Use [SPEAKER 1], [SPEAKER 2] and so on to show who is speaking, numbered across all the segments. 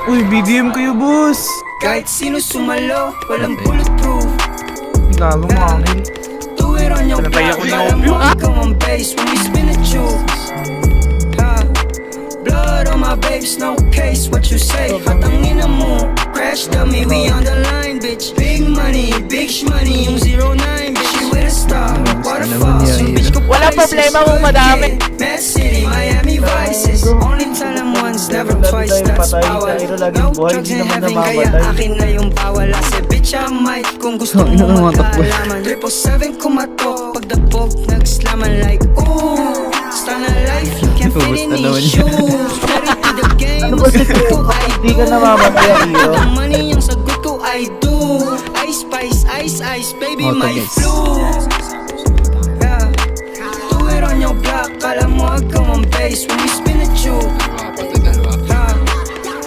[SPEAKER 1] Uy, BBM kayo, boss.
[SPEAKER 2] Kahit sino sumalo, walang bulletproof.
[SPEAKER 1] Gago mga angel.
[SPEAKER 2] Do it on your
[SPEAKER 1] Pinatay
[SPEAKER 2] block,
[SPEAKER 1] ako ni
[SPEAKER 2] alam
[SPEAKER 1] Opio.
[SPEAKER 2] mo ikaw ang base when we spin the juice. Blood on my babes, no case, what you say? Hatangin na mo, crash dummy, we on the line, bitch. Big money, big shmoney, yung 09, bitch. She with a star, waterfalls, yung bitch ko
[SPEAKER 3] Wala problema kung madami.
[SPEAKER 2] Mad City, Miami Vices. Only tell them once, never twice, that's bawal. No drugs in heaven, kaya akin na yung bawal. I said, bitch, I might, kung gusto mo magkaalaman. 777 kumatok, pagdapog, nagslaman like, ooh. Stana life, you can't fit in these shoes. Ready to the game, yung sagot ko I do. The money, yung sagot ko I do. Ice spice, ice ice, baby, my flu. Yeah. Do it on your block, kala mo ikaw ang base when we spin the juke.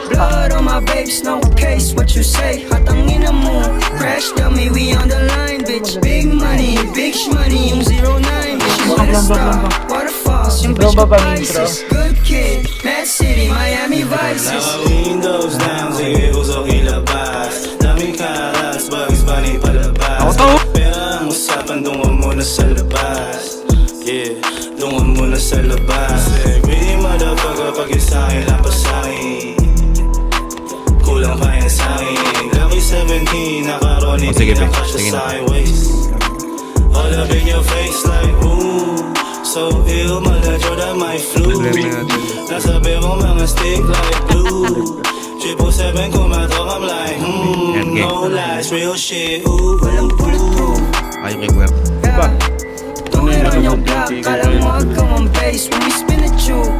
[SPEAKER 2] Blood on my babes, no case, what you say? Hatangin na mo, crash dummy, we on the line, bitch. Big money, big shmoney, yung 09, bitch. You with a star, waterfalls, yung bitch ko Pisces. Good kid, Mad City, Miami Vices.
[SPEAKER 4] Naka windows down, sige usok ilabas. Daming karas, Bugs Bunny palabas. Pera ang usapan, dungan muna sa labas. Yeah, dungan muna sa labas. Greedy motherfucker, pag yung sa'kin, lapasahin. Kulang pa yan sa'kin. Lucky 17, nakaroon, hindi lang kasya sa'kin waist. All up in your face like, ooh. So ill, maladyo na my flu. Nasabi ko mga stick like glue. 777 kumatok, I'm like, no lies, real shit, ooh.
[SPEAKER 2] Walang bulletproof.
[SPEAKER 5] Ay, kay Kwer.
[SPEAKER 2] Yeah. Do it on your block, kala mo ikaw ang base when we spin the juke.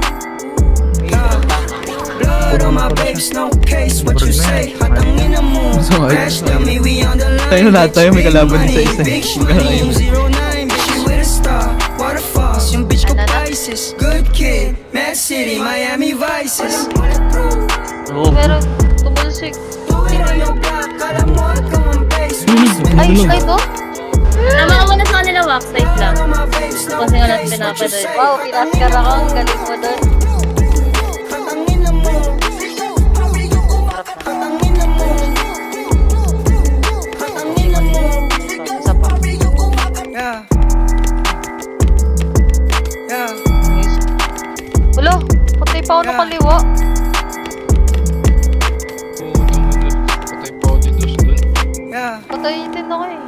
[SPEAKER 2] Blood on my babes, no case, what you say? Hatangin na mo, crash dummy, we on the line.
[SPEAKER 1] Tayo na lahat tayo, may kalaban sa isa.
[SPEAKER 2] Big shmoney, yung 09, bitch, you with a star. Waterfalls, yung bitch ko Pisces. Good kid, Mad City, Miami Vices.
[SPEAKER 3] Pero, tubulsik.
[SPEAKER 2] Do it on your block, kala mo ikaw ang base.
[SPEAKER 3] Ay, slide to?
[SPEAKER 6] Tama ka muna sa kanila, backside lang.
[SPEAKER 2] Kasi
[SPEAKER 6] nga natin pinapadoy.
[SPEAKER 3] Wow, pinaskar ako. Ang galing mo doon.
[SPEAKER 2] Hatangin na mo. Hatangin na mo. Hatangin na mo.
[SPEAKER 3] Isa pa.
[SPEAKER 2] Yeah. Yeah.
[SPEAKER 3] Ulo, patay pa ako ng kaliwa.
[SPEAKER 2] Yeah.
[SPEAKER 3] Patay din ako eh.